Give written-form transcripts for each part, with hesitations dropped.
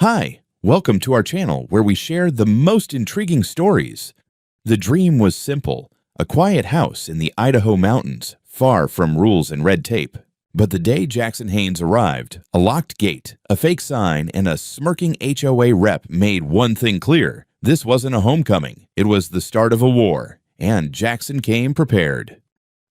Hi, welcome to our channel where we share the most intriguing stories. The dream was simple, a quiet house in the Idaho mountains, far from rules and red tape. But the day Jackson Haynes arrived, a locked gate, a fake sign, and a smirking HOA rep made one thing clear. This wasn't a homecoming, it was the start of a war, and Jackson came prepared.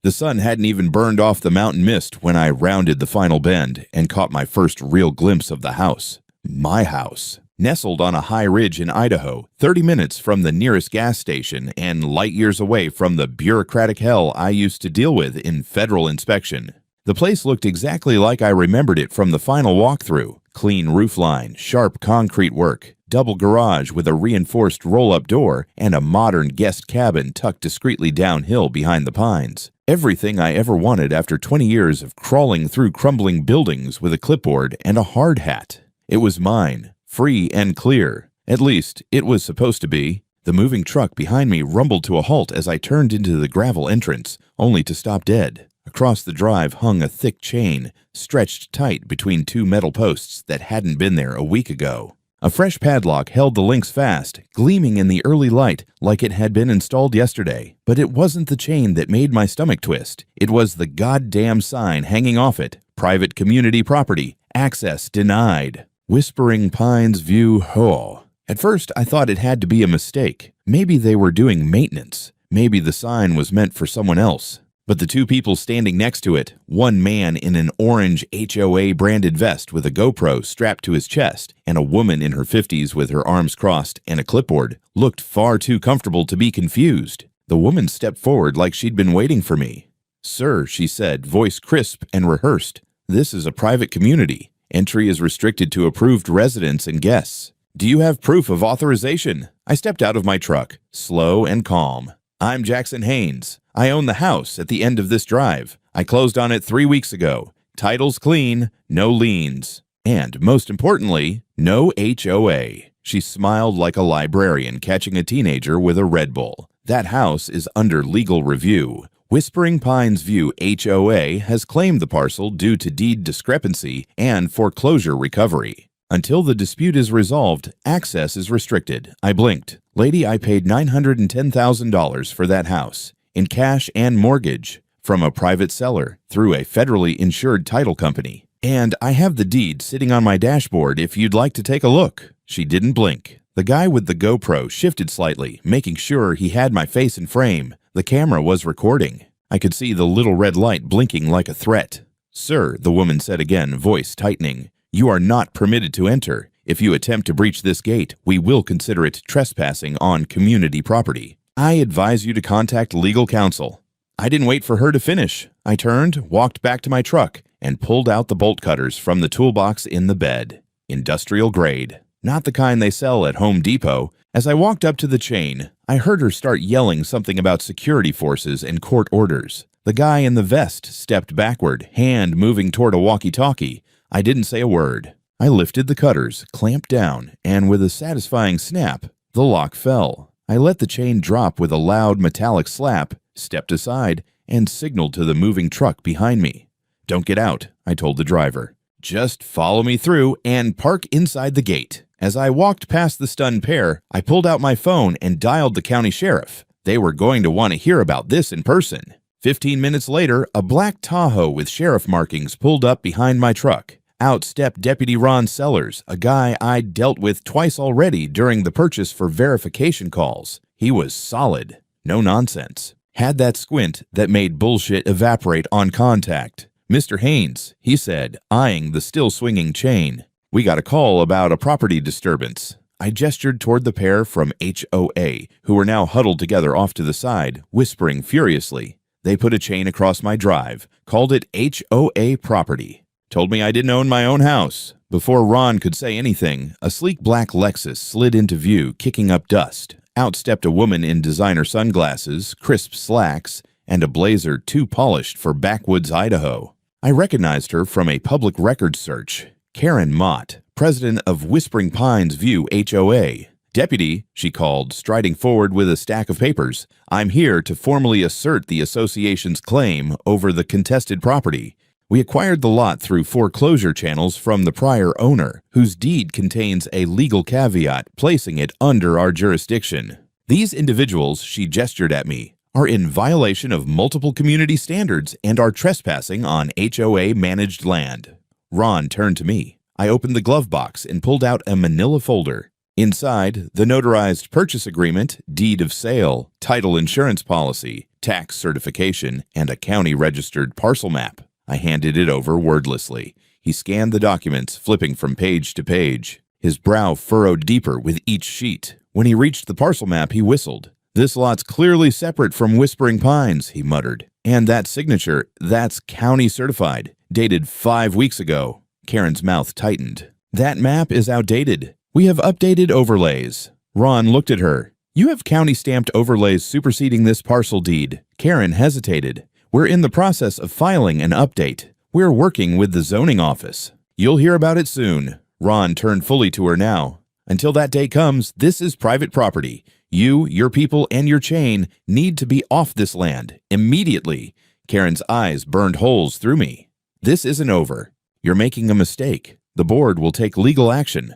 The sun hadn't even burned off the mountain mist when I rounded the final bend and caught my first real glimpse of the house. My house. Nestled on a high ridge in Idaho, 30 minutes from the nearest gas station and light years away from the bureaucratic hell I used to deal with in federal inspection. The place looked exactly like I remembered it from the final walkthrough. Clean roofline, sharp concrete work, double garage with a reinforced roll-up door, and a modern guest cabin tucked discreetly downhill behind the pines. Everything I ever wanted after 20 years of crawling through crumbling buildings with a clipboard and a hard hat. It was mine, free and clear. At least, it was supposed to be. The moving truck behind me rumbled to a halt as I turned into the gravel entrance, only to stop dead. Across the drive hung a thick chain, stretched tight between two metal posts that hadn't been there a week ago. A fresh padlock held the links fast, gleaming in the early light like it had been installed yesterday. But it wasn't the chain that made my stomach twist. It was the goddamn sign hanging off it. Private community property. Access denied. Whispering Pines View HOA. At first, I thought it had to be a mistake. Maybe they were doing maintenance. Maybe the sign was meant for someone else. But the two people standing next to it, one man in an orange HOA branded vest with a GoPro strapped to his chest, and a woman in her 50s with her arms crossed and a clipboard, looked far too comfortable to be confused. The woman stepped forward like she'd been waiting for me. "Sir," she said, voice crisp and rehearsed, "this is a private community. Entry is restricted to approved residents and guests. Do you have proof of authorization?" I stepped out of my truck, slow and calm. "I'm Jackson Haynes. I own the house at the end of this drive. I closed on it 3 weeks ago. Title's clean, no liens. And most importantly, no HOA." She smiled like a librarian catching a teenager with a Red Bull. "That house is under legal review. Whispering Pines View HOA has claimed the parcel due to deed discrepancy and foreclosure recovery. Until the dispute is resolved, access is restricted." I blinked. "Lady, I paid $910,000 for that house, in cash and mortgage, from a private seller through a federally insured title company. And I have the deed sitting on my dashboard if you'd like to take a look." She didn't blink. The guy with the GoPro shifted slightly, making sure he had my face in frame. The camera was recording. I could see the little red light blinking like a threat. "Sir," the woman said again, voice tightening, "you are not permitted to enter. If you attempt to breach this gate, we will consider it trespassing on community property. I advise you to contact legal counsel." I didn't wait for her to finish. I turned, walked back to my truck, and pulled out the bolt cutters from the toolbox in the bed. Industrial grade. Not the kind they sell at Home Depot. As I walked up to the chain, I heard her start yelling something about security forces and court orders. The guy in the vest stepped backward, hand moving toward a walkie-talkie. I didn't say a word. I lifted the cutters, clamped down, and with a satisfying snap, the lock fell. I let the chain drop with a loud metallic slap, stepped aside, and signaled to the moving truck behind me. "Don't get out," I told the driver. "Just follow me through and park inside the gate." As I walked past the stunned pair, I pulled out my phone and dialed the county sheriff. They were going to want to hear about this in person. 15 minutes later, a black Tahoe with sheriff markings pulled up behind my truck. Out stepped Deputy Ron Sellers, a guy I'd dealt with twice already during the purchase for verification calls. He was solid. No nonsense. Had that squint that made bullshit evaporate on contact. "Mr. Haynes," he said, eyeing the still swinging chain. "We got a call about a property disturbance." I gestured toward the pair from HOA, who were now huddled together off to the side, whispering furiously. They put a chain across my drive, called it HOA property. Told me I didn't own my own house. Before Ron could say anything, a sleek black Lexus slid into view, kicking up dust. Out stepped a woman in designer sunglasses, crisp slacks, and a blazer too polished for backwoods Idaho. I recognized her from a public records search. Karen Mott, president of Whispering Pines View HOA. "Deputy," she called, striding forward with a stack of papers, "I'm here to formally assert the association's claim over the contested property. We acquired the lot through foreclosure channels from the prior owner, whose deed contains a legal caveat placing it under our jurisdiction. These individuals, she gestured at me, are in violation of multiple community standards and are trespassing on HOA-managed land. Ron turned to me. I opened the glove box and pulled out a manila folder. Inside, the notarized purchase agreement, deed of sale, title insurance policy, tax certification, and a county-registered parcel map. I handed it over wordlessly. He scanned the documents, flipping from page to page. His brow furrowed deeper with each sheet. When he reached the parcel map, he whistled. "This lot's clearly separate from Whispering Pines," he muttered. "And that signature, that's county certified, dated 5 weeks ago." Karen's mouth tightened. "That map is outdated. We have updated overlays." Ron looked at her. "You have county-stamped overlays superseding this parcel deed." Karen hesitated. "We're in the process of filing an update. We're working with the zoning office. You'll hear about it soon." Ron turned fully to her now. "Until that day comes, this is private property. You, your people, and your chain need to be off this land immediately." Karen's eyes burned holes through me. "This isn't over. You're making a mistake. The board will take legal action."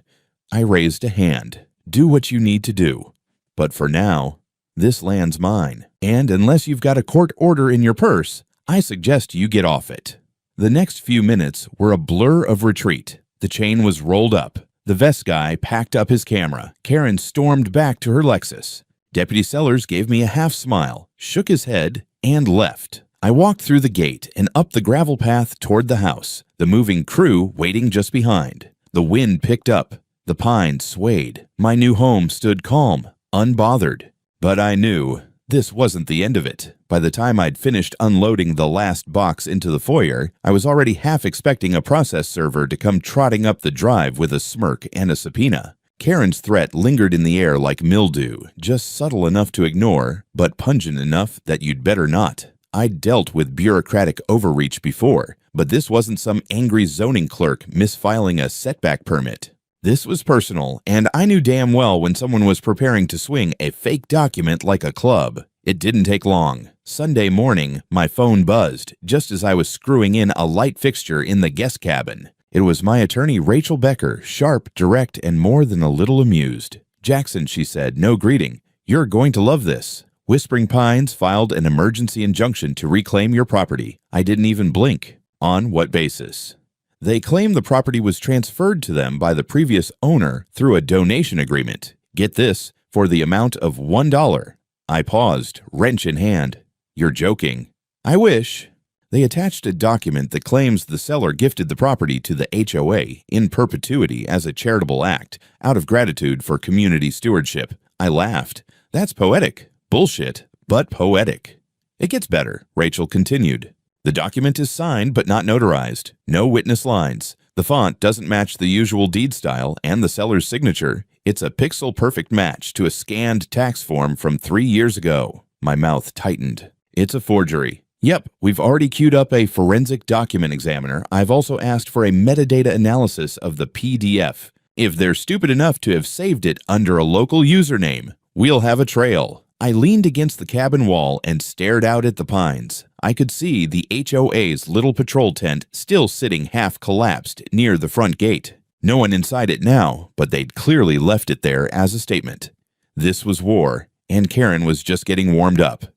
I raised a hand. "Do what you need to do. But for now, this land's mine. And unless you've got a court order in your purse, I suggest you get off it." The next few minutes were a blur of retreat. The chain was rolled up. The vest guy packed up his camera. Karen stormed back to her Lexus. Deputy Sellers gave me a half smile, shook his head, and left. I walked through the gate and up the gravel path toward the house, the moving crew waiting just behind. The wind picked up. The pines swayed. My new home stood calm, unbothered. But I knew this wasn't the end of it. By the time I'd finished unloading the last box into the foyer, I was already half expecting a process server to come trotting up the drive with a smirk and a subpoena. Karen's threat lingered in the air like mildew, just subtle enough to ignore, but pungent enough that you'd better not. I'd dealt with bureaucratic overreach before, but this wasn't some angry zoning clerk misfiling a setback permit. This was personal, and I knew damn well when someone was preparing to swing a fake document like a club. It didn't take long. Sunday morning, my phone buzzed just as I was screwing in a light fixture in the guest cabin. It was my attorney Rachel Becker, sharp, direct, and more than a little amused. "Jackson," she said, "no greeting. You're going to love this. Whispering Pines filed an emergency injunction to reclaim your property." I didn't even blink. "On what basis?" "They claim the property was transferred to them by the previous owner through a donation agreement. Get this, for the amount of $1. I paused, wrench in hand. "You're joking." "I wish." They attached a document that claims the seller gifted the property to the HOA in perpetuity as a charitable act, out of gratitude for community stewardship. I laughed. "That's poetic. Bullshit, but poetic." "It gets better," Rachel continued. "The document is signed but not notarized. No witness lines. The font doesn't match the usual deed style and the seller's signature. It's a pixel-perfect match to a scanned tax form from 3 years ago." My mouth tightened. "It's a forgery." "Yep, we've already queued up a forensic document examiner. I've also asked for a metadata analysis of the PDF. If they're stupid enough to have saved it under a local username, we'll have a trail." I leaned against the cabin wall and stared out at the pines. I could see the HOA's little patrol tent still sitting half collapsed near the front gate. No one inside it now, but they'd clearly left it there as a statement. This was war, and Karen was just getting warmed up.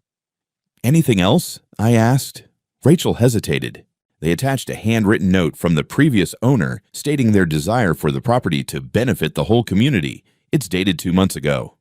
"Anything else?" I asked. Rachel hesitated. They attached a handwritten note from the previous owner stating their desire for the property to benefit the whole community. It's dated 2 months ago.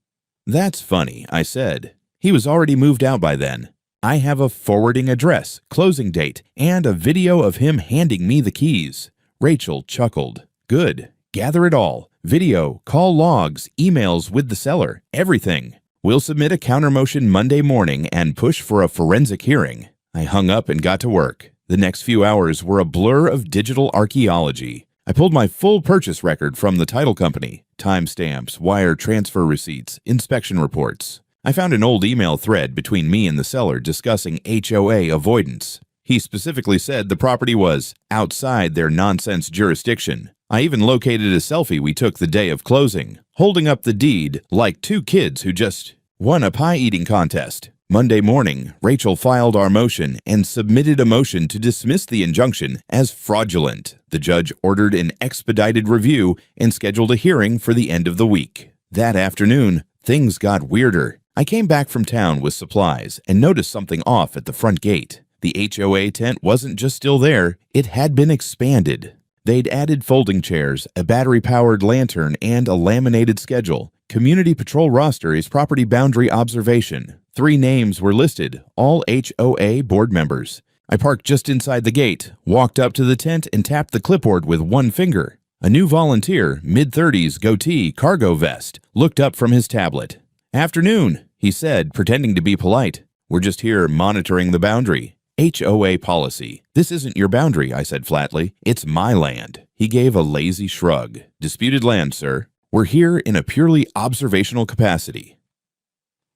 "That's funny," I said. "He was already moved out by then. I have a forwarding address, closing date, and a video of him handing me the keys." Rachel chuckled. "Good. Gather it all. Video, call logs, emails with the seller, everything. We'll submit a countermotion Monday morning and push for a forensic hearing." I hung up and got to work. The next few hours were a blur of digital archaeology. I pulled my full purchase record from the title company, timestamps, wire transfer receipts, inspection reports. I found an old email thread between me and the seller discussing HOA avoidance. He specifically said the property was outside their nonsense jurisdiction. I even located a selfie we took the day of closing, holding up the deed like two kids who just won a pie-eating contest. Monday morning, Rachel filed our motion and submitted a motion to dismiss the injunction as fraudulent. The judge ordered an expedited review and scheduled a hearing for the end of the week. That afternoon, things got weirder. I came back from town with supplies and noticed something off at the front gate. The HOA tent wasn't just still there, it had been expanded. They'd added folding chairs, a battery-powered lantern, and a laminated schedule. Community Patrol roster is property boundary observation. 3 names were listed, all HOA board members. I parked just inside the gate, walked up to the tent, and tapped the clipboard with one finger. A new volunteer, mid-30s, goatee, cargo vest, looked up from his tablet. "Afternoon," he said, pretending to be polite. "We're just here monitoring the boundary." "HOA policy. This isn't your boundary," I said flatly. "It's my land." He gave a lazy shrug. "Disputed land, sir. We're here in a purely observational capacity."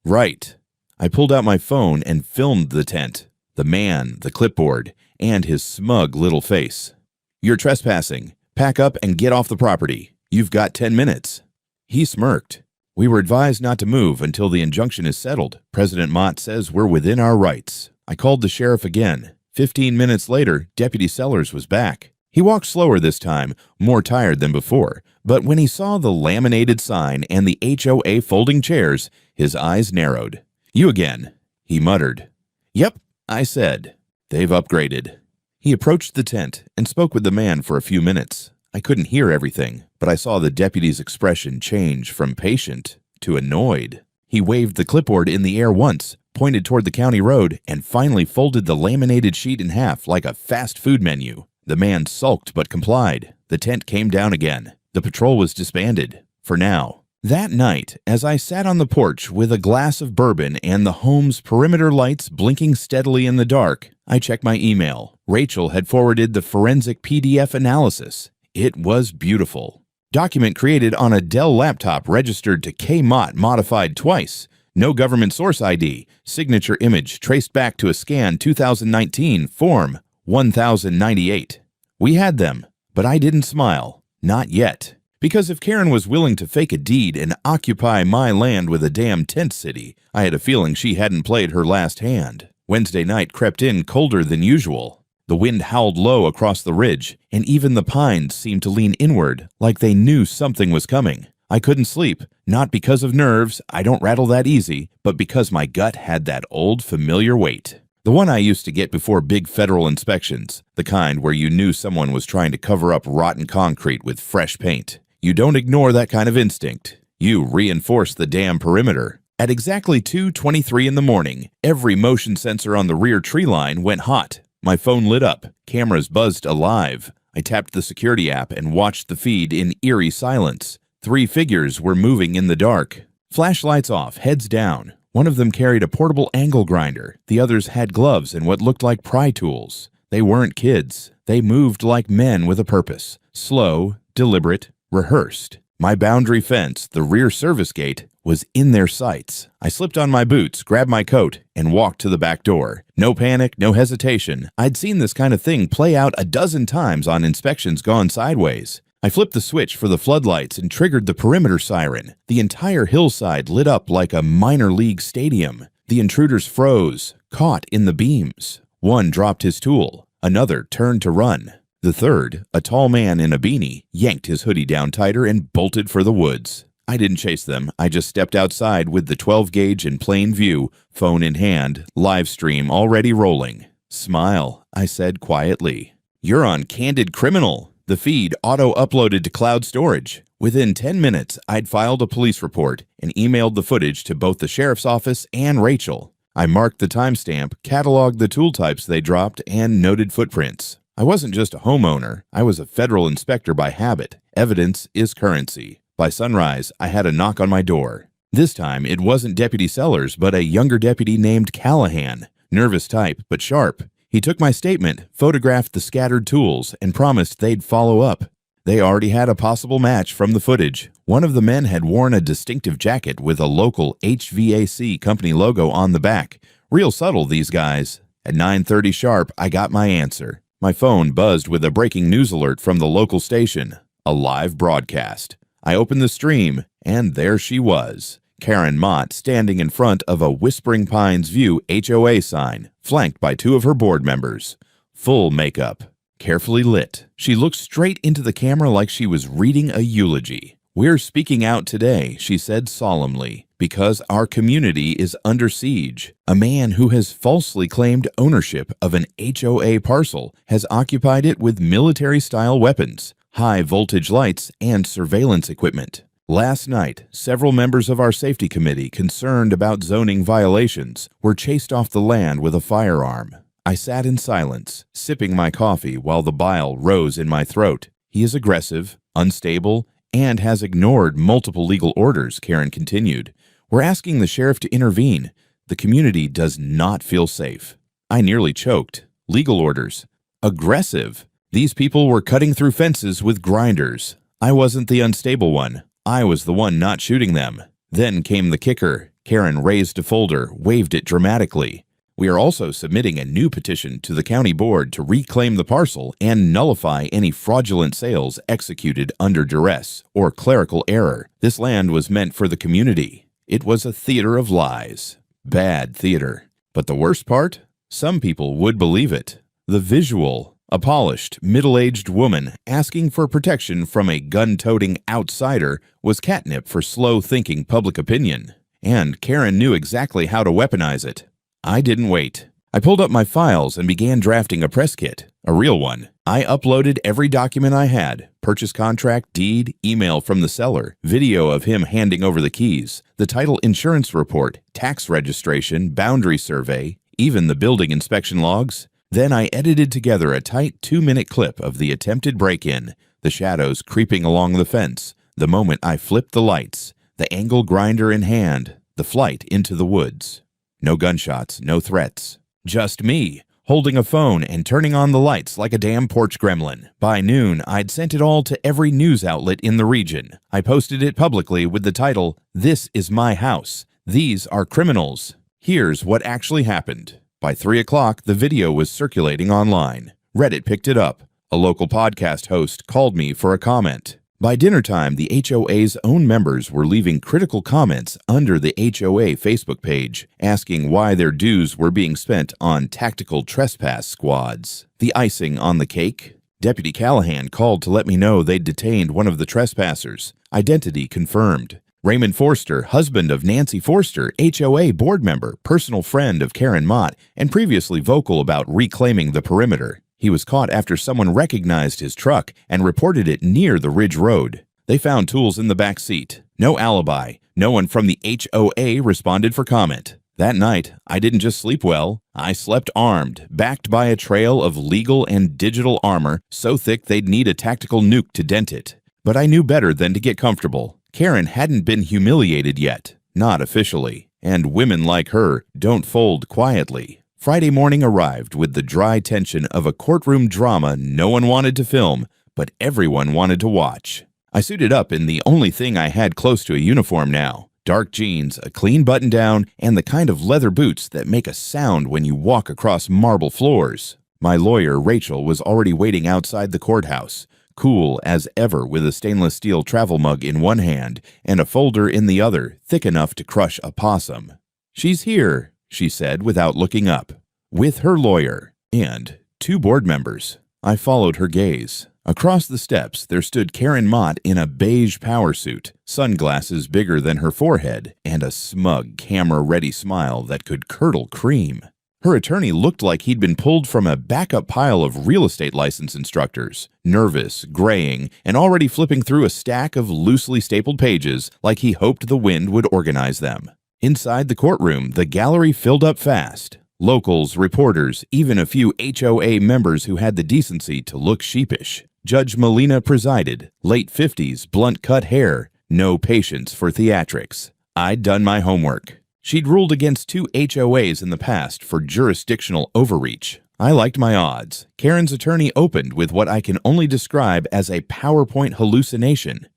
"Right." I pulled out my phone and filmed the tent, the man, the clipboard, and his smug little face. "You're trespassing. Pack up and get off the property. You've got 10 minutes. He smirked. "We were advised not to move until the injunction is settled. President Mott says we're within our rights." I called the sheriff again. 15 minutes later, Deputy Sellers was back. He walked slower this time, more tired than before, but when he saw the laminated sign and the HOA folding chairs, his eyes narrowed. "You again," he muttered. "Yep," I said. "They've upgraded." He approached the tent and spoke with the man for a few minutes. I couldn't hear everything, but I saw the deputy's expression change from patient to annoyed. He waved the clipboard in the air once, pointed toward the county road, and finally folded the laminated sheet in half like a fast food menu. The man sulked but complied. The tent came down again. The patrol was disbanded. For now. That night, as I sat on the porch with a glass of bourbon and the home's perimeter lights blinking steadily in the dark, I checked my email. Rachel had forwarded the forensic PDF analysis. It was beautiful. Document created on a Dell laptop registered to K-Mott modified twice. No government source ID. Signature image traced back to a scan 2019 Form 1098. We had them, but I didn't smile. Not yet. Because if Karen was willing to fake a deed and occupy my land with a damn tent city, I had a feeling she hadn't played her last hand. Wednesday night crept in colder than usual. The wind howled low across the ridge, and even the pines seemed to lean inward, like they knew something was coming. I couldn't sleep, not because of nerves, I don't rattle that easy, but because my gut had that old familiar weight. The one I used to get before big federal inspections, the kind where you knew someone was trying to cover up rotten concrete with fresh paint. You don't ignore that kind of instinct. You reinforce the damn perimeter. At exactly 2:23 in the morning, every motion sensor on the rear tree line went hot. My phone lit up. Cameras buzzed alive. I tapped the security app and watched the feed in eerie silence. 3 figures were moving in the dark. Flashlights off, heads down. One of them carried a portable angle grinder. The others had gloves and what looked like pry tools. They weren't kids. They moved like men with a purpose. Slow, deliberate, rehearsed. My boundary fence, the rear service gate, was in their sights. I slipped on my boots, grabbed my coat, and walked to the back door. No panic, no hesitation. I'd seen this kind of thing play out a dozen times on inspections gone sideways. I flipped the switch for the floodlights and triggered the perimeter siren. The entire hillside lit up like a minor league stadium. The intruders froze, caught in the beams. One dropped his tool. Another turned to run. The third, a tall man in a beanie, yanked his hoodie down tighter and bolted for the woods. I didn't chase them. I just stepped outside with the 12-gauge in plain view, phone in hand, live stream already rolling. "Smile," I said quietly. "You're on Candid Criminal." The feed auto-uploaded to cloud storage. Within 10 minutes, I'd filed a police report and emailed the footage to both the sheriff's office and Rachel. I marked the timestamp, cataloged the tool types they dropped, and noted footprints. I wasn't just a homeowner. I was a federal inspector by habit. Evidence is currency. By sunrise, I had a knock on my door. This time, it wasn't Deputy Sellers, but a younger deputy named Callahan. Nervous type, but sharp. He took my statement, photographed the scattered tools, and promised they'd follow up. They already had a possible match from the footage. One of the men had worn a distinctive jacket with a local HVAC company logo on the back. Real subtle, these guys. At 9:30 sharp, I got my answer. My phone buzzed with a breaking news alert from the local station. A live broadcast. I opened the stream, and there she was. Karen Mott standing in front of a Whispering Pines View HOA sign, flanked by two of her board members. Full makeup, carefully lit. She looked straight into the camera like she was reading a eulogy. "We're speaking out today," she said solemnly, "because our community is under siege. A man who has falsely claimed ownership of an HOA parcel has occupied it with military-style weapons, high-voltage lights, and surveillance equipment. Last night, several members of our safety committee concerned about zoning violations were chased off the land with a firearm. I sat in silence, sipping my coffee while the bile rose in my throat. He is aggressive, unstable, and has ignored multiple legal orders," Karen continued. "We're asking the sheriff to intervene. The community does not feel safe." I nearly choked. Legal orders. Aggressive. These people were cutting through fences with grinders. I wasn't the unstable one. I was the one not shooting them. Then came the kicker. Karen raised a folder, waved it dramatically. "We are also submitting a new petition to the county board to reclaim the parcel and nullify any fraudulent sales executed under duress or clerical error. This land was meant for the community. It was a theater of lies. Bad theater. But the worst part? Some people would believe it. The visual. A polished, middle-aged woman asking for protection from a gun-toting outsider was catnip for slow-thinking public opinion. And Karen knew exactly how to weaponize it. I didn't wait. I pulled up my files and began drafting a press kit, a real one. I uploaded every document I had: purchase contract, deed, email from the seller, video of him handing over the keys, the title insurance report, tax registration, boundary survey, even the building inspection logs. Then I edited together a tight 2-minute clip of the attempted break-in, the shadows creeping along the fence, the moment I flipped the lights, the angle grinder in hand, the flight into the woods. No gunshots, no threats. Just me, holding a phone and turning on the lights like a damn porch gremlin. By noon, I'd sent it all to every news outlet in the region. I posted it publicly with the title, "This is my house. These are criminals. Here's what actually happened." By 3 o'clock, the video was circulating online. Reddit picked it up. A local podcast host called me for a comment. By dinner time, the HOA's own members were leaving critical comments under the HOA Facebook page, asking why their dues were being spent on tactical trespass squads. The icing on the cake? Deputy Callahan called to let me know they'd detained one of the trespassers. Identity confirmed. Raymond Forster, husband of Nancy Forster, HOA board member, personal friend of Karen Mott, and previously vocal about reclaiming the perimeter. He was caught after someone recognized his truck and reported it near the Ridge Road. They found tools in the back seat. No alibi. No one from the HOA responded for comment. That night, I didn't just sleep well. I slept armed, backed by a trail of legal and digital armor so thick they'd need a tactical nuke to dent it. But I knew better than to get comfortable. Karen hadn't been humiliated yet, not officially, and women like her don't fold quietly. Friday morning arrived with the dry tension of a courtroom drama no one wanted to film, but everyone wanted to watch. I suited up in the only thing I had close to a uniform now: dark jeans, a clean button-down, and the kind of leather boots that make a sound when you walk across marble floors. My lawyer, Rachel, was already waiting outside the courthouse, cool as ever with a stainless steel travel mug in one hand and a folder in the other thick enough to crush a possum. "She's here," she said without looking up, with her lawyer and 2 board members. I followed her gaze. Across the steps there stood Karen Mott in a beige power suit, sunglasses bigger than her forehead, and a smug, camera-ready smile that could curdle cream. Her attorney looked like he'd been pulled from a backup pile of real estate license instructors, nervous, graying, and already flipping through a stack of loosely stapled pages like he hoped the wind would organize them. Inside the courtroom, the gallery filled up fast. Locals, reporters, even a few HOA members who had the decency to look sheepish. Judge Molina presided, late 50s, blunt-cut hair, no patience for theatrics. I'd done my homework. She'd ruled against 2 HOAs in the past for jurisdictional overreach. I liked my odds. Karen's attorney opened with what I can only describe as a PowerPoint hallucination.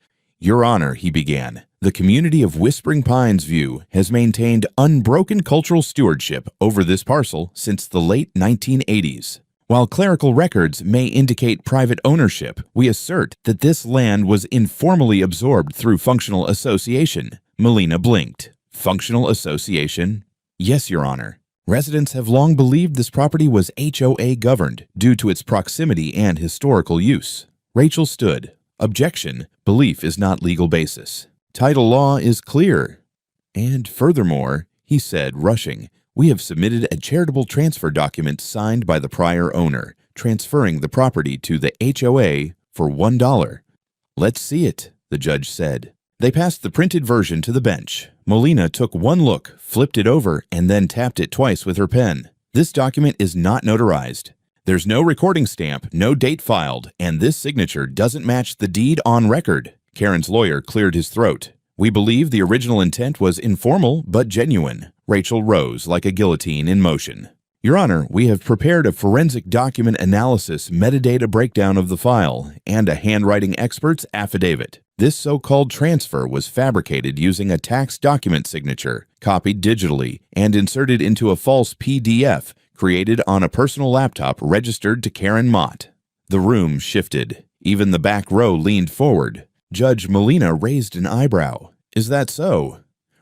"Your Honor," he began, "the community of Whispering Pines View has maintained unbroken cultural stewardship over this parcel since the late 1980s. While clerical records may indicate private ownership, we assert that this land was informally absorbed through functional association. Melina blinked. Functional association? Yes, Your Honor. Residents have long believed this property was HOA governed due to its proximity and historical use. Rachel stood. Objection. Belief is not legal basis. Title law is clear. And furthermore, he said, rushing, we have submitted a charitable transfer document signed by the prior owner, transferring the property to the HOA for $1. Let's see it, the judge said. They passed the printed version to the bench. Melina took one look, flipped it over, and then tapped it twice with her pen. This document is not notarized. There's no recording stamp, no date filed, and this signature doesn't match the deed on record. Karen's lawyer cleared his throat. We believe the original intent was informal but genuine. Rachel rose like a guillotine in motion. Your Honor, we have prepared a forensic document analysis metadata breakdown of the file and a handwriting expert's affidavit. This so-called transfer was fabricated using a tax document signature, copied digitally, and inserted into a false PDF created on a personal laptop registered to Karen Mott. The room shifted. Even the back row leaned forward. Judge Melina raised an eyebrow. Is that so?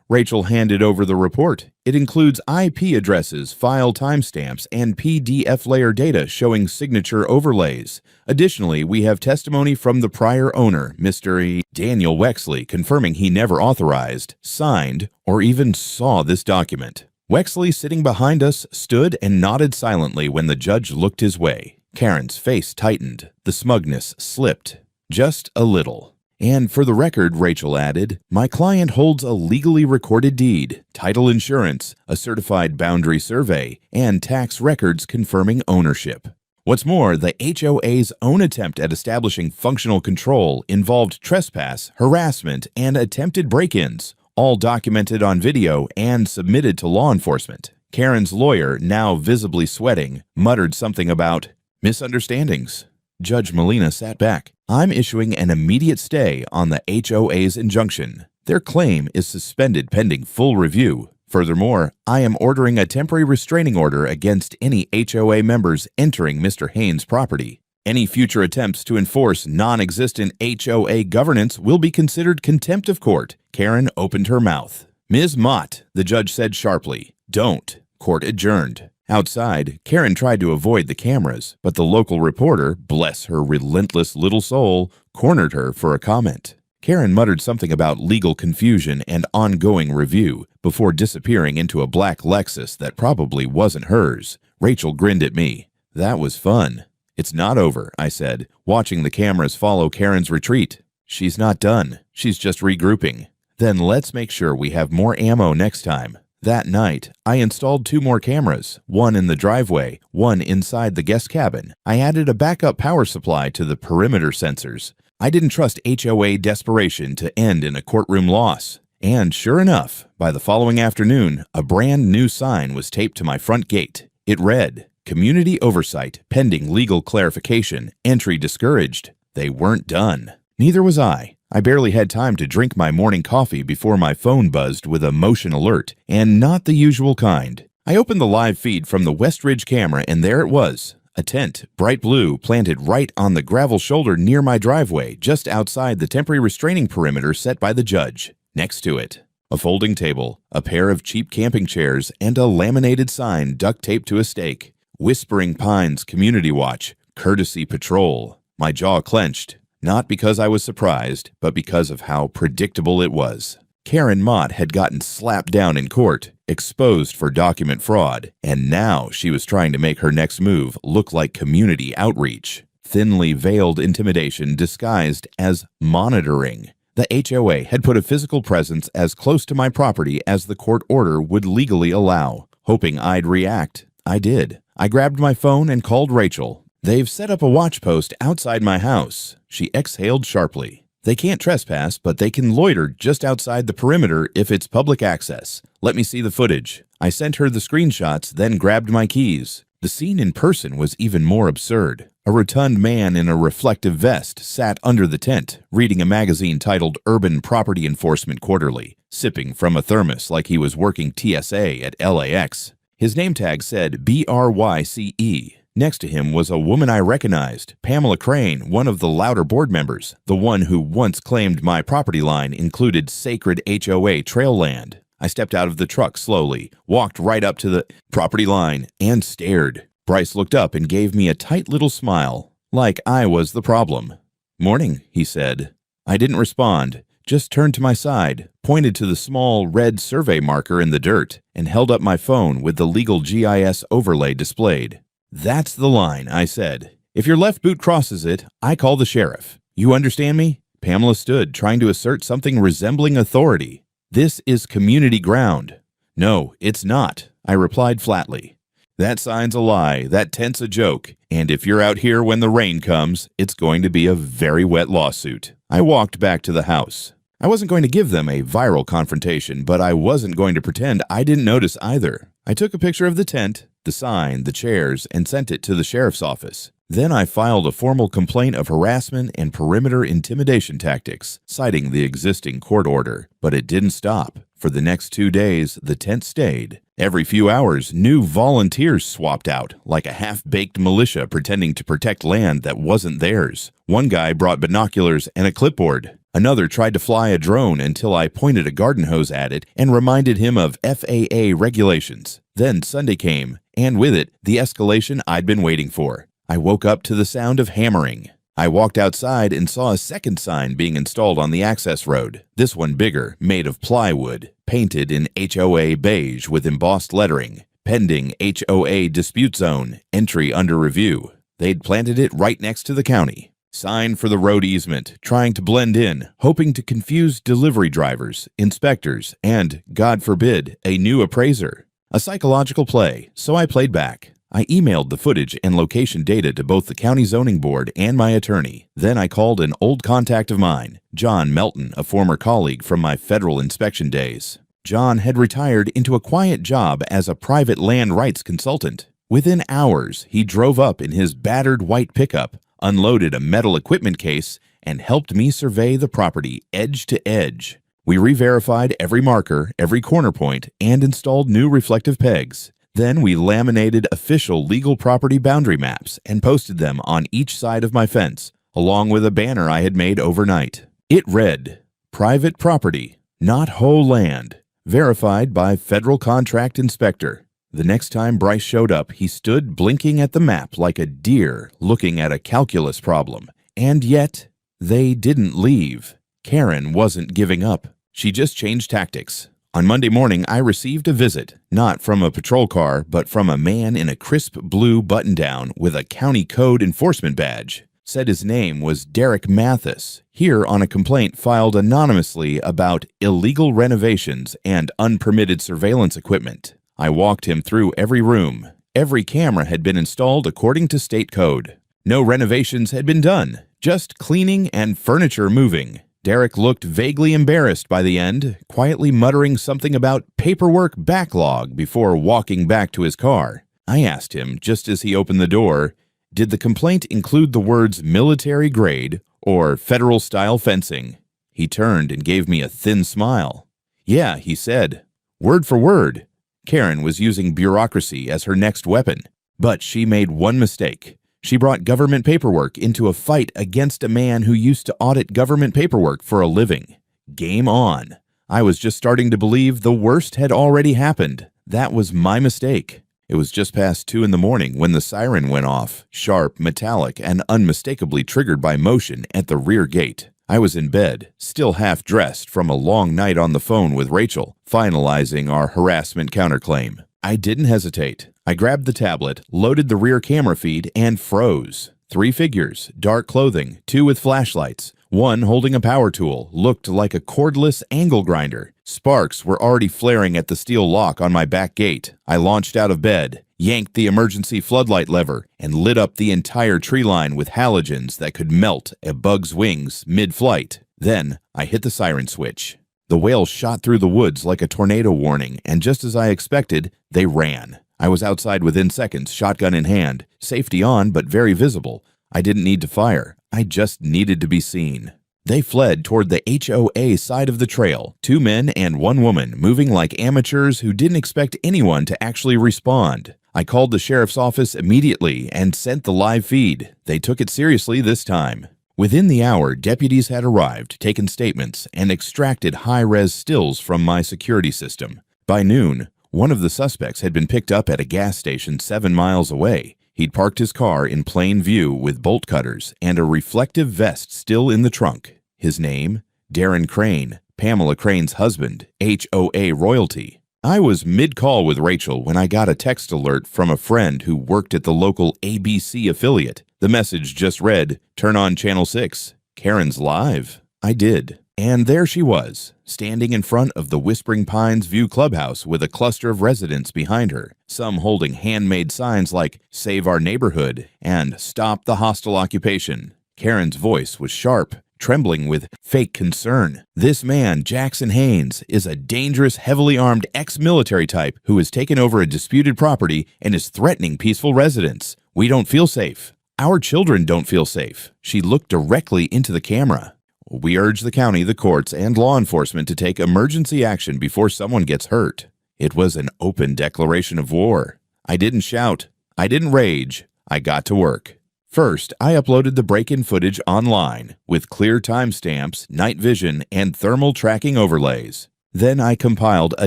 Rachel handed over the report. It includes IP addresses, file timestamps, and PDF layer data showing signature overlays. Additionally, we have testimony from the prior owner, Mr. Daniel Wexley, confirming he never authorized, signed, or even saw this document. Wexley, sitting behind us, stood and nodded silently when the judge looked his way. Karen's face tightened. The smugness slipped. Just a little. And for the record, Rachel added, my client holds a legally recorded deed, title insurance, a certified boundary survey, and tax records confirming ownership. What's more, the HOA's own attempt at establishing functional control involved trespass, harassment, and attempted break-ins, all documented on video and submitted to law enforcement. Karen's lawyer, now visibly sweating, muttered something about misunderstandings. Judge Melina sat back. I'm issuing an immediate stay on the HOA's injunction. Their claim is suspended pending full review. Furthermore, I am ordering a temporary restraining order against any HOA members entering Mr. Haynes' property. Any future attempts to enforce non-existent HOA governance will be considered contempt of court. Karen opened her mouth. Ms. Mott, the judge said sharply, don't. Court adjourned. Outside, Karen tried to avoid the cameras, but the local reporter, bless her relentless little soul, cornered her for a comment. Karen muttered something about legal confusion and ongoing review before disappearing into a black Lexus that probably wasn't hers. Rachel grinned at me. That was fun. It's not over, I said, watching the cameras follow Karen's retreat. She's not done. She's just regrouping. Then let's make sure we have more ammo next time. That night, I installed 2 more cameras, one in the driveway, one inside the guest cabin. I added a backup power supply to the perimeter sensors. I didn't trust HOA desperation to end in a courtroom loss. And sure enough, by the following afternoon, a brand new sign was taped to my front gate. It read, Community Oversight, pending legal clarification, entry discouraged. They weren't done. Neither was I. I barely had time to drink my morning coffee before my phone buzzed with a motion alert, and not the usual kind. I opened the live feed from the West Ridge camera, and there it was. A tent, bright blue, planted right on the gravel shoulder near my driveway, just outside the temporary restraining perimeter set by the judge. Next to it, a folding table, a pair of cheap camping chairs, and a laminated sign duct taped to a stake. Whispering Pines Community Watch, Courtesy Patrol. My jaw clenched. Not because I was surprised, but because of how predictable it was. Karen Mott had gotten slapped down in court, exposed for document fraud, and now she was trying to make her next move look like community outreach. Thinly veiled intimidation disguised as monitoring. The HOA had put a physical presence as close to my property as the court order would legally allow. Hoping I'd react, I did. I grabbed my phone and called Rachel. They've set up a watch post outside my house. She exhaled sharply. They can't trespass, but they can loiter just outside the perimeter if it's public access. Let me see the footage. I sent her the screenshots, then grabbed my keys. The scene in person was even more absurd. A rotund man in a reflective vest sat under the tent, reading a magazine titled Urban Property Enforcement Quarterly, sipping from a thermos like he was working TSA at LAX. His name tag said BRYCE. Next to him was a woman I recognized, Pamela Crane, one of the Louder board members, the one who once claimed my property line included sacred HOA trail land. I stepped out of the truck slowly, walked right up to the property line, and stared. Bryce looked up and gave me a tight little smile, like I was the problem. "Morning," he said. I didn't respond, just turned to my side, pointed to the small red survey marker in the dirt, and held up my phone with the legal GIS overlay displayed. "That's the line," I said. "If your left boot crosses it, I call the sheriff. You understand me?" Pamela stood, trying to assert something resembling authority. "This is community ground." "No, it's not," I replied flatly. "That sign's a lie, that tent's a joke, and if you're out here when the rain comes, it's going to be a very wet lawsuit." I walked back to the house. I wasn't going to give them a viral confrontation, but I wasn't going to pretend I didn't notice either. I took a picture of the tent, the sign, the chairs, and sent it to the sheriff's office. Then I filed a formal complaint of harassment and perimeter intimidation tactics, citing the existing court order. But it didn't stop. For the next 2 days, the tent stayed. Every few hours, new volunteers swapped out, like a half-baked militia pretending to protect land that wasn't theirs. One guy brought binoculars and a clipboard. Another tried to fly a drone until I pointed a garden hose at it and reminded him of FAA regulations. Then Sunday came, and with it, the escalation I'd been waiting for. I woke up to the sound of hammering. I walked outside and saw a second sign being installed on the access road. This one bigger, made of plywood, painted in HOA beige with embossed lettering. Pending HOA dispute zone, entry under review. They'd planted it right next to the county. Sign for the road easement, trying to blend in, hoping to confuse delivery drivers, inspectors, and, God forbid, a new appraiser. A psychological play, so I played back. I emailed the footage and location data to both the county zoning board and my attorney. Then I called an old contact of mine, John Melton, a former colleague from my federal inspection days. John had retired into a quiet job as a private land rights consultant. Within hours, he drove up in his battered white pickup, unloaded a metal equipment case, and helped me survey the property edge to edge. We re-verified every marker, every corner point, and installed new reflective pegs. Then we laminated official legal property boundary maps and posted them on each side of my fence, along with a banner I had made overnight. It read, "Private property, not whole land. Verified by federal contract inspector." The next time Bryce showed up, he stood blinking at the map like a deer looking at a calculus problem. And yet, they didn't leave. Karen wasn't giving up. She just changed tactics. On Monday morning, I received a visit, not from a patrol car, but from a man in a crisp blue button-down with a county code enforcement badge. Said his name was Derek Mathis, here on a complaint filed anonymously about illegal renovations and unpermitted surveillance equipment. I walked him through every room. Every camera had been installed according to state code. No renovations had been done, just cleaning and furniture moving. Derek looked vaguely embarrassed by the end, quietly muttering something about paperwork backlog before walking back to his car. I asked him, just as he opened the door, did the complaint include the words military grade or federal-style fencing? He turned and gave me a thin smile. "Yeah," he said. Word for word. Karen was using bureaucracy as her next weapon. But she made one mistake. She brought government paperwork into a fight against a man who used to audit government paperwork for a living. Game on. I was just starting to believe the worst had already happened. That was my mistake. It was just past 2 in the morning when the siren went off, sharp, metallic, and unmistakably triggered by motion at the rear gate. I was in bed, still half-dressed from a long night on the phone with Rachel, finalizing our harassment counterclaim. I didn't hesitate. I grabbed the tablet, loaded the rear camera feed, and froze. 3 figures, dark clothing, 2 with flashlights. One holding a power tool, looked like a cordless angle grinder. Sparks were already flaring at the steel lock on my back gate. I launched out of bed, yanked the emergency floodlight lever, and lit up the entire tree line with halogens that could melt a bug's wings mid-flight. Then I hit the siren switch. The whales shot through the woods like a tornado warning, and just as I expected, they ran. I was outside within seconds, shotgun in hand, safety on but very visible. I didn't need to fire. I just needed to be seen. They fled toward the HOA side of the trail, 2 men and 1 woman, moving like amateurs who didn't expect anyone to actually respond. I called the sheriff's office immediately and sent the live feed. They took it seriously this time. Within the hour, deputies had arrived, taken statements, and extracted high-res stills from my security system. By noon, one of the suspects had been picked up at a gas station 7 miles away. He'd parked his car in plain view with bolt cutters and a reflective vest still in the trunk. His name? Darren Crane, Pamela Crane's husband, HOA royalty. I was mid-call with Rachel when I got a text alert from a friend who worked at the local ABC affiliate. The message just read, "Turn on Channel 6. Karen's live." I did. And there she was, standing in front of the Whispering Pines View Clubhouse with a cluster of residents behind her, some holding handmade signs like "Save Our Neighborhood" and "Stop the Hostile Occupation." Karen's voice was sharp, trembling with fake concern. This man, Jackson Haynes, is a dangerous, heavily armed ex-military type who has taken over a disputed property and is threatening peaceful residents. We don't feel safe. Our children don't feel safe. She looked directly into the camera. We urge the county, the courts, and law enforcement to take emergency action before someone gets hurt. It was an open declaration of war. I didn't shout. I didn't rage. I got to work. First, I uploaded the break-in footage online with clear timestamps, night vision, and thermal tracking overlays. Then I compiled a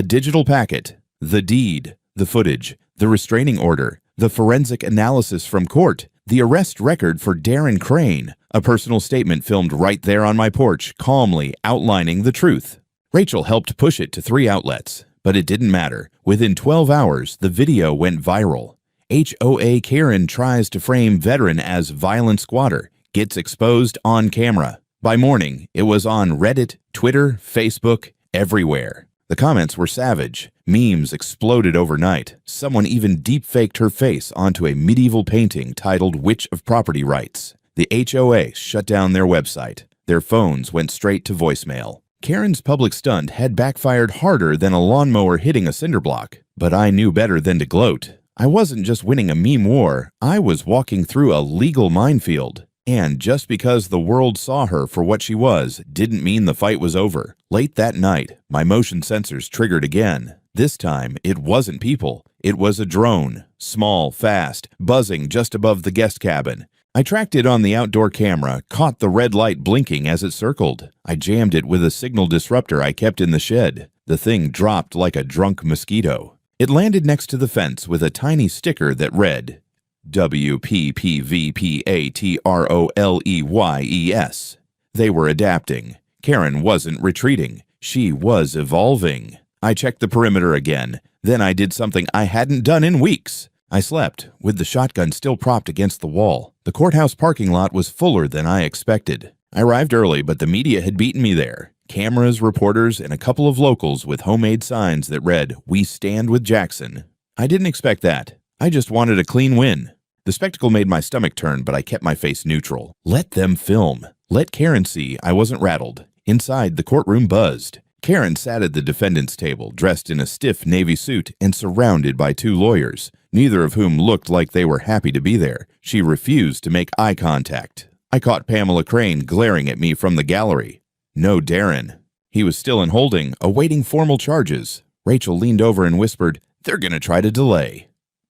digital packet, the deed, the footage, the restraining order, the forensic analysis from court, the arrest record for Darren Crane, a personal statement filmed right there on my porch, calmly outlining the truth. Rachel helped push it to 3 outlets, but it didn't matter. Within 12 hours, the video went viral. HOA Karen tries to frame veteran as violent squatter, gets exposed on camera. By morning, it was on Reddit, Twitter, Facebook, everywhere. The comments were savage. Memes exploded overnight. Someone even deepfaked her face onto a medieval painting titled "Witch of Property Rights." The HOA shut down their website. Their phones went straight to voicemail. Karen's public stunt had backfired harder than a lawnmower hitting a cinder block. But I knew better than to gloat. I wasn't just winning a meme war. I was walking through a legal minefield. And just because the world saw her for what she was didn't mean the fight was over. Late that night, my motion sensors triggered again. This time, it wasn't people. It was a drone, small, fast, buzzing just above the guest cabin. I tracked it on the outdoor camera, caught the red light blinking as it circled. I jammed it with a signal disruptor I kept in the shed. The thing dropped like a drunk mosquito. It landed next to the fence with a tiny sticker that read, WPPVPATROLEYES. They were adapting. Karen wasn't retreating. She was evolving. I checked the perimeter again. Then I did something I hadn't done in weeks. I slept, with the shotgun still propped against the wall. The courthouse parking lot was fuller than I expected. I arrived early, but the media had beaten me there. Cameras, reporters, and a couple of locals with homemade signs that read, "We stand with Jackson." I didn't expect that. I just wanted a clean win. The spectacle made my stomach turn, but I kept my face neutral. Let them film. Let Karen see I wasn't rattled. Inside, the courtroom buzzed. Karen sat at the defendant's table, dressed in a stiff navy suit and surrounded by 2 lawyers, neither of whom looked like they were happy to be there. She refused to make eye contact. I caught Pamela Crane glaring at me from the gallery. No Darren. He was still in holding, awaiting formal charges. Rachel leaned over and whispered, "They're gonna try to delay."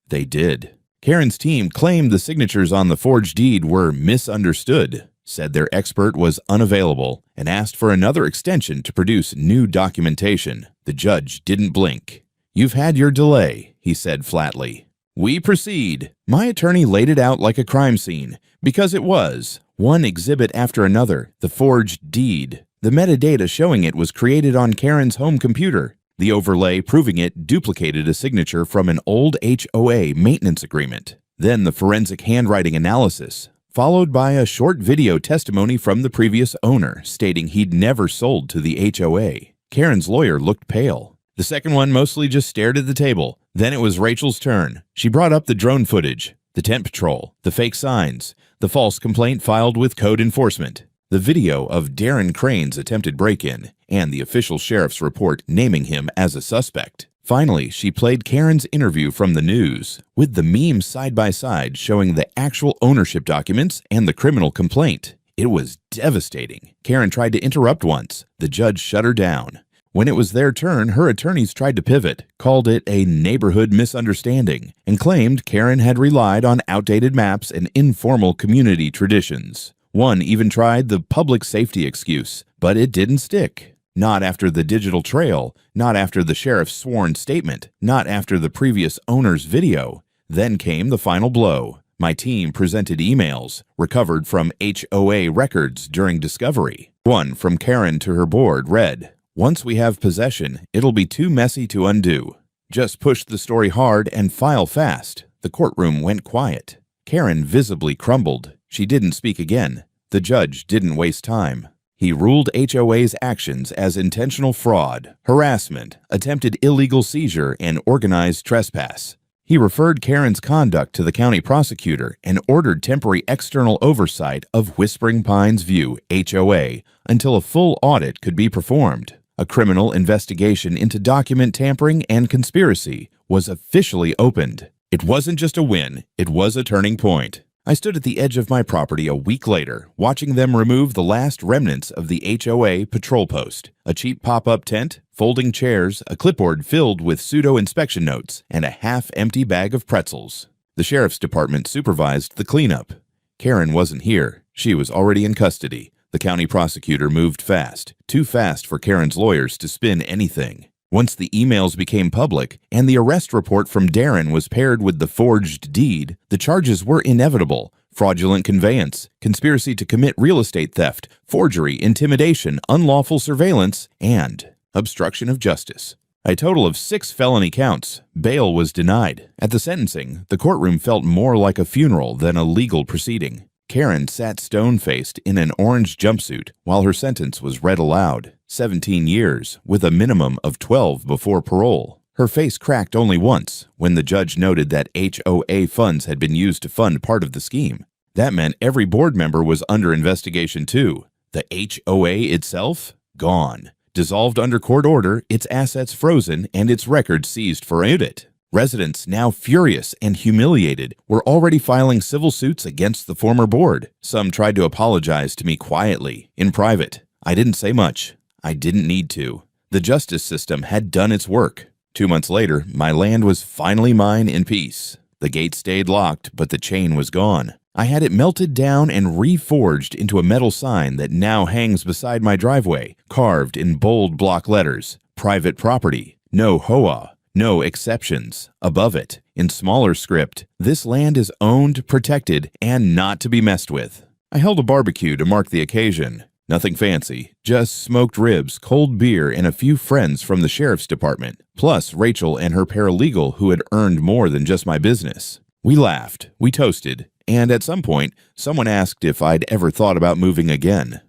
They did. Karen's team claimed the signatures on the forged deed were misunderstood, said their expert was unavailable, and asked for another extension to produce new documentation. The judge didn't blink. "You've had your delay," he said flatly. "We proceed." My attorney laid it out like a crime scene, because it was. One exhibit after another, the forged deed. The metadata showing it was created on Karen's home computer. The overlay proving it duplicated a signature from an old HOA maintenance agreement. Then the forensic handwriting analysis, followed by a short video testimony from the previous owner stating he'd never sold to the HOA. Karen's lawyer looked pale. The second one mostly just stared at the table. Then it was Rachel's turn. She brought up the drone footage, the tent patrol, the fake signs, the false complaint filed with code enforcement, the video of Darren Crane's attempted break-in, and the official sheriff's report naming him as a suspect. Finally, she played Karen's interview from the news, with the memes side by side showing the actual ownership documents and the criminal complaint. It was devastating. Karen tried to interrupt once. The judge shut her down. When it was their turn, her attorneys tried to pivot, called it a neighborhood misunderstanding, and claimed Karen had relied on outdated maps and informal community traditions. One even tried the public safety excuse, but it didn't stick. Not after the digital trail, not after the sheriff's sworn statement, not after the previous owner's video. Then came the final blow. My team presented emails, recovered from HOA records during discovery. One from Karen to her board read, "Once we have possession, it'll be too messy to undo. Just push the story hard and file fast." The courtroom went quiet. Karen visibly crumbled. She didn't speak again. The judge didn't waste time. He ruled HOA's actions as intentional fraud, harassment, attempted illegal seizure, and organized trespass. He referred Karen's conduct to the county prosecutor and ordered temporary external oversight of Whispering Pines View, HOA, until a full audit could be performed. A criminal investigation into document tampering and conspiracy was officially opened. It wasn't just a win, it was a turning point. I stood at the edge of my property a week later, watching them remove the last remnants of the HOA patrol post. A cheap pop-up tent, folding chairs, a clipboard filled with pseudo-inspection notes, and a half-empty bag of pretzels. The sheriff's department supervised the cleanup. Karen wasn't here. She was already in custody. The county prosecutor moved fast, too fast for Karen's lawyers to spin anything. Once the emails became public and the arrest report from Darren was paired with the forged deed, the charges were inevitable: fraudulent conveyance, conspiracy to commit real estate theft, forgery, intimidation, unlawful surveillance, and obstruction of justice. A total of 6 felony counts. Bail was denied. At the sentencing, the courtroom felt more like a funeral than a legal proceeding. Karen sat stone-faced in an orange jumpsuit while her sentence was read aloud. 17 years, with a minimum of 12 before parole. Her face cracked only once, when the judge noted that HOA funds had been used to fund part of the scheme. That meant every board member was under investigation too. The HOA itself? Gone. Dissolved under court order, its assets frozen, and its records seized for audit. Residents, now furious and humiliated, were already filing civil suits against the former board. Some tried to apologize to me quietly, in private. I didn't say much. I didn't need to. The justice system had done its work. 2 months later, my land was finally mine in peace. The gate stayed locked, but the chain was gone. I had it melted down and reforged into a metal sign that now hangs beside my driveway, carved in bold block letters: private property, no HOA, no exceptions. Above it, in smaller script, this land is owned, protected, and not to be messed with. I held a barbecue to mark the occasion. Nothing fancy, just smoked ribs, cold beer, and a few friends from the sheriff's department, plus Rachel and her paralegal who had earned more than just my business. We laughed, we toasted, and at some point, someone asked if I'd ever thought about moving again.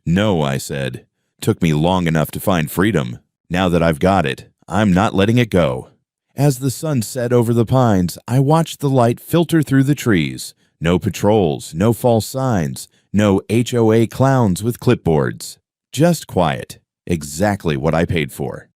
No, I said. Took me long enough to find freedom. Now that I've got it, I'm not letting it go. As the sun set over the pines, I watched the light filter through the trees. No patrols, no false signs, no HOA clowns with clipboards. Just quiet. Exactly what I paid for.